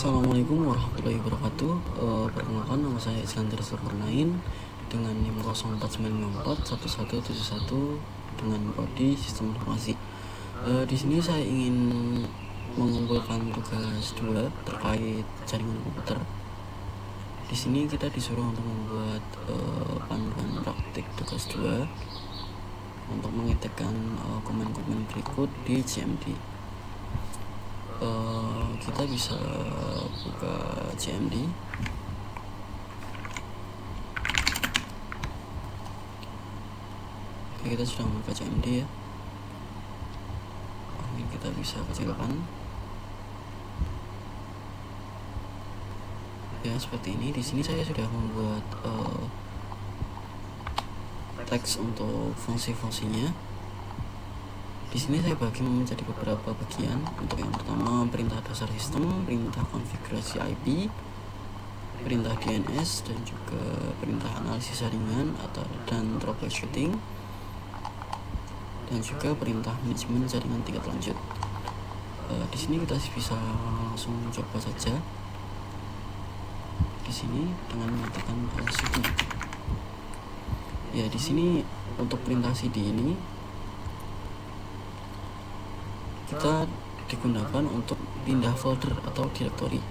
Assalamualaikum warahmatullahi wabarakatuh. Perkenalkan, nama saya Iskandar Zulkarnain dengan NIM 04941171 dengan prodi Sistem Informasi. Di sini saya ingin mengumpulkan tugas 2 terkait jaringan komputer. Di sini kita disuruh untuk membuat panduan praktik tugas 2 untuk mengetikkan komen-komen berikut di CMD. Kita bisa buka CMD. Kita sudah membuka CMD ya. Ini kita bisa kecilkan ya, seperti ini. Di sini saya sudah membuat teks untuk fungsi-fungsinya. Di sini saya bagi menjadi beberapa bagian. Untuk yang pertama, perintah dasar sistem, perintah konfigurasi IP, perintah DNS, dan juga perintah analisis jaringan dan troubleshooting, dan juga perintah manajemen jaringan tingkat lanjut. Di sini kita bisa langsung coba saja. Di sini dengan mengetikkan cd. Ya, di sini untuk perintah cd ini kita digunakan untuk pindah folder atau directory.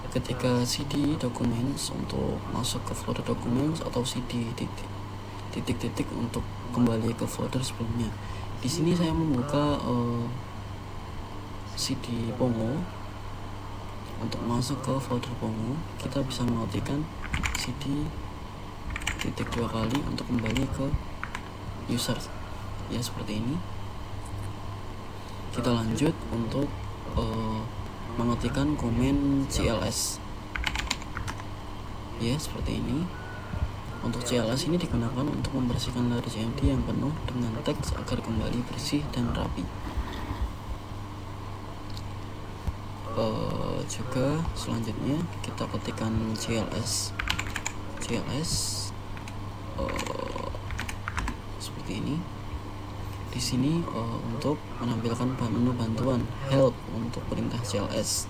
Ketika cd documents untuk masuk ke folder documents atau cd titik untuk kembali ke folder sebelumnya. Di sini saya membuka cd Pongo. Untuk masuk ke folder Pongo, kita bisa mengetikkan cd titik 2 kali untuk kembali ke user. Ya, seperti ini. Kita lanjut untuk mengetikkan komen cls. Ya, seperti ini. Untuk cls ini digunakan untuk membersihkan layar CMD yang penuh dengan teks agar kembali bersih dan rapi. Juga selanjutnya kita ketikkan cls seperti ini. Di sini untuk menampilkan menu bantuan help untuk perintah cls,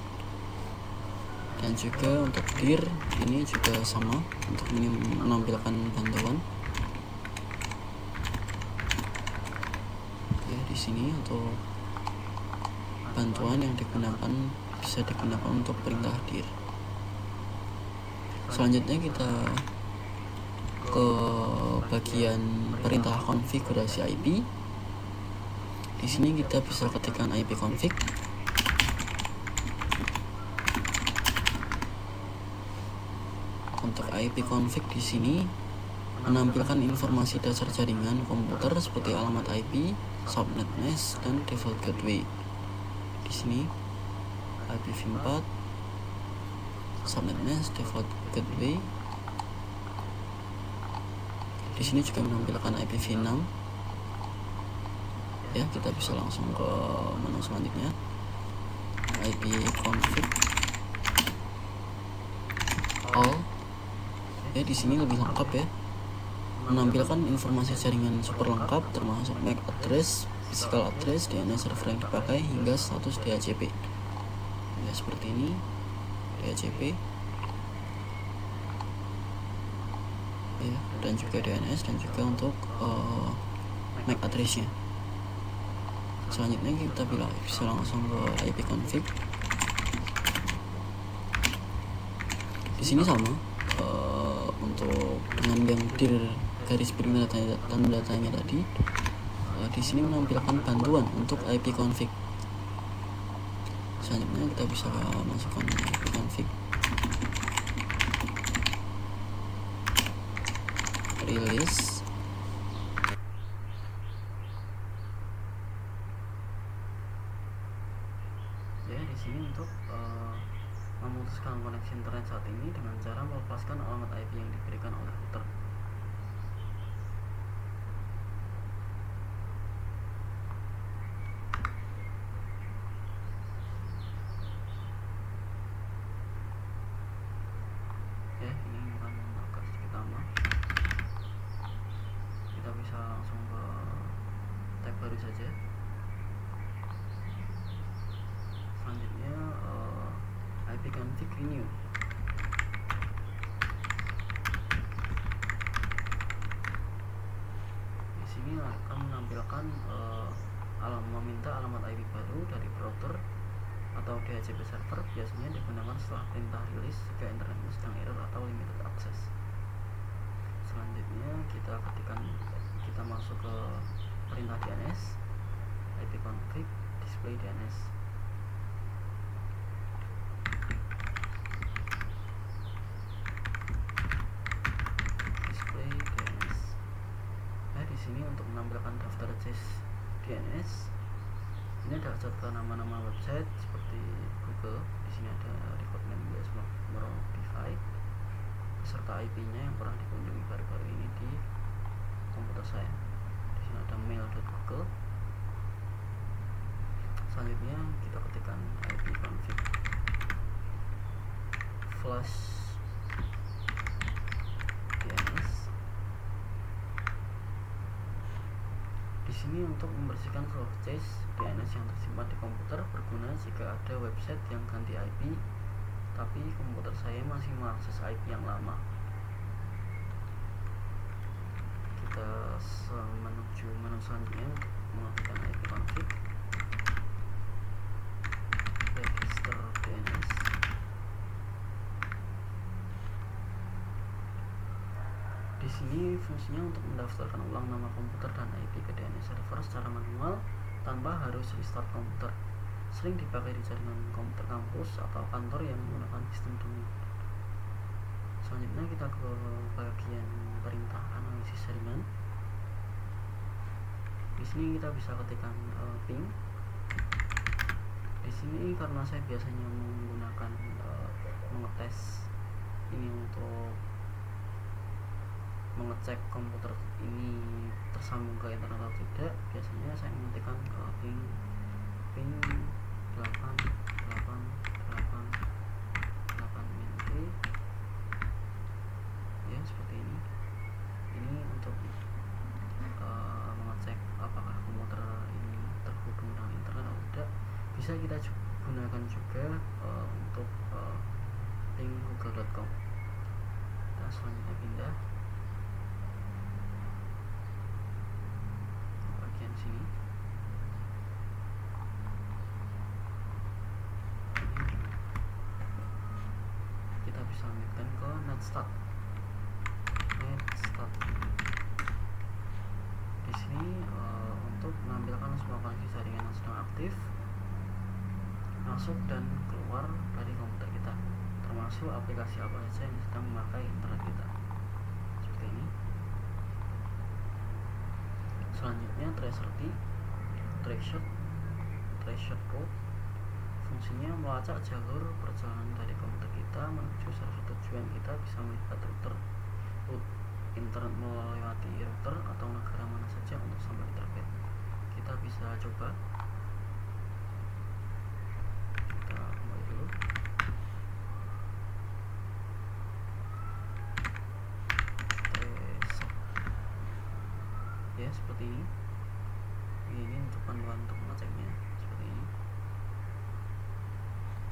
dan juga untuk dir ini juga sama untuk menampilkan bantuan. Ya, di sini untuk bantuan yang bisa digunakan untuk perintah dir. Selanjutnya kita ke bagian perintah konfigurasi IP. Di sini kita bisa ketikkan IP config. Untuk IP config di sini menampilkan informasi dasar jaringan komputer seperti alamat IP, subnet mask, dan default gateway. Di sini IPv4, subnet mask, default gateway. Di sini juga menampilkan IPv6. Ya, kita bisa langsung ke menu selanjutnya, IP config all. Ya, di sini lebih lengkap ya, menampilkan informasi jaringan super lengkap termasuk MAC address, physical address, DNS server yang dipakai hingga status DHCP. Ya, seperti ini DHCP. Ya, dan juga DNS, dan juga untuk MAC addressnya. Selanjutnya kita bisa langsung ke IP config. Di sini sama untuk dengan yang dir garis miring tanda datanya tadi. Di sini menampilkan bantuan untuk IP config. Selanjutnya kita bisa masukkan IP config, release. Ya, di sini untuk memutuskan koneksi internet saat ini dengan cara melepaskan alamat IP yang diberikan oleh router. Ya, ini akan agak sedikit lama. Kita bisa langsung ke tab baru saja. Selanjutnya ipconfig renew. Di sini akan menampilkan meminta alamat IP baru dari router atau DHCP server. Biasanya digunakan setelah perintah rilis jika internetnya sedang error atau limited access. Selanjutnya kita masuk ke perintah DNS, ipconfig display DNS. Display DNS. Nah, di sini untuk menampilkan daftar chase DNS, ini ada catatan nama-nama website seperti Google. Di sini ada record name Modify beserta IP-nya yang pernah dikunjungi baru-baru ini di komputer saya. Di sini ada mail.google. Selanjutnya kita ketikkan ipconfig flash DNS. Di sini untuk membersihkan seluruh cache DNS yang tersimpan di komputer berguna jika ada website yang ganti IP tapi komputer saya masih mengakses IP yang lama. Kita menuju menu selanjutnya untuk mengaktifkan ipconfig register DNS. Di sini fungsinya untuk mendaftarkan ulang nama komputer dan IP ke DNS server secara manual tanpa harus restart komputer. Sering dipakai di jaringan komputer kampus atau kantor yang menggunakan sistem domain. Selanjutnya kita ke bagian perintah analisis jaringan. Di sini kita bisa ketikkan ping. Di sini karena saya biasanya menggunakan mengetes ini untuk mengecek komputer ini tersambung ke internet atau tidak, biasanya saya mengetikkan ping 8888 ya, seperti ini. Ini untuk mengecek apakah komputer ini terhubung dengan internet atau tidak. Bisa kita gunakan juga untuk ping google.com. Kita selanjutnya pindah ke bagian sini. Kita bisa lanjutkan ke netstat. Di sini untuk menampilkan semua koneksi jaringan yang sedang aktif, masuk dan keluar dari komputer kita, termasuk aplikasi apa saja yang sedang memakai internet kita, seperti ini. Selanjutnya tracer route. Fungsinya melacak jalur perjalanan dari komputer kita menuju server tujuan. Kita bisa melihat router internet melewati router atau negara mana saja untuk sampai di target. Kita bisa coba. Kita kembali dulu. Ya, seperti ini. Ini untuk panduan untuk mengeceknya seperti ini.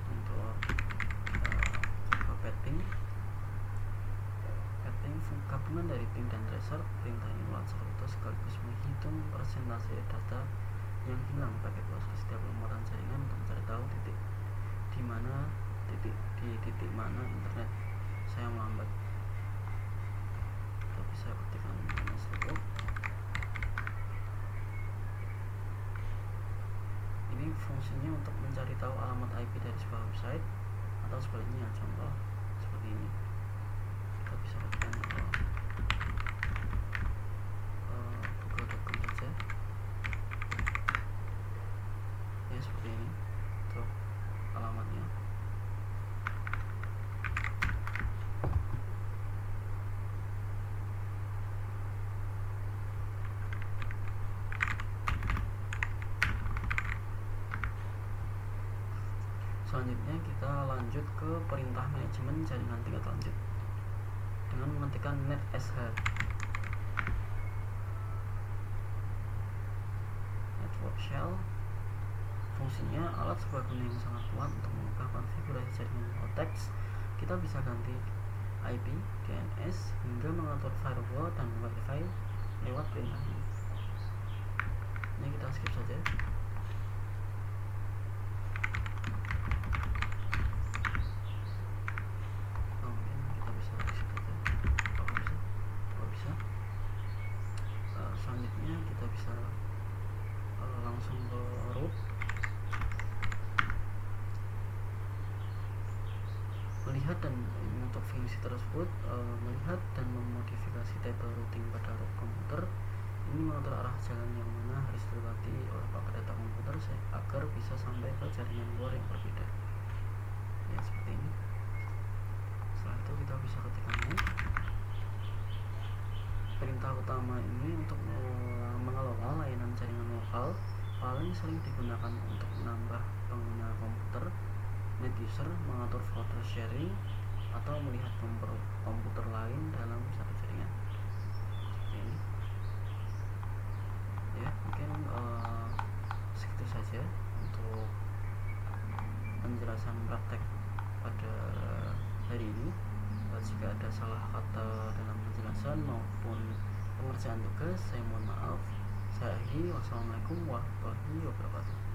Untuk padding gabungan dari ping dan tracer. Perintah ini melacak rute sekaligus menghitung persentase data yang hilang pakai bos ke setiap lembaran jaringan untuk mencari tahu di titik mana internet saya melambat. Kita bisa ketikkan lookup. Ini fungsinya untuk mencari tahu alamat IP dari sebuah website atau sebaliknya. Contoh seperti ini. Kita bisa ketikkan google.com saja. Ya, seperti ini untuk alamatnya. Selanjutnya kita lanjut ke perintah manajemen jaringan tingkat lanjut dengan mengetikkan netsh. Network shell. Fungsinya alat serbaguna yang sangat kuat untuk mengubah konfigurasi jaringan teks, kita bisa ganti IP, DNS, hingga mengatur firewall dan Wi-Fi lewat perintah ini. Ini kita skip saja. Mungkin kita bisa skip saja. Kalau bisa. Selanjutnya kita bisa langsung ke root. Melihat dan untuk fungsi tersebut, melihat dan memodifikasi tabel routing pada root komputer. Ini mengatur arah jalan yang mana harus dilewati oleh paket data komputer agar bisa sampai ke jaringan luar yang berbeda. Ya, seperti ini. Setelah itu kita bisa ketikkan perintah utama ini untuk mengelola layanan jaringan lokal paling sering digunakan untuk menambah pengguna komputer, net user, mengatur folder sharing, atau melihat komputer lain dalam satu jaringan. Seperti ini. Ya, mungkin segitu saja untuk penjelasan praktek pada hari ini. Jika ada salah kata dalam penjelasan maupun pengerjaan tugas, saya mohon maaf. Saya akhiri. Wassalamualaikum warahmatullahi wabarakatuh.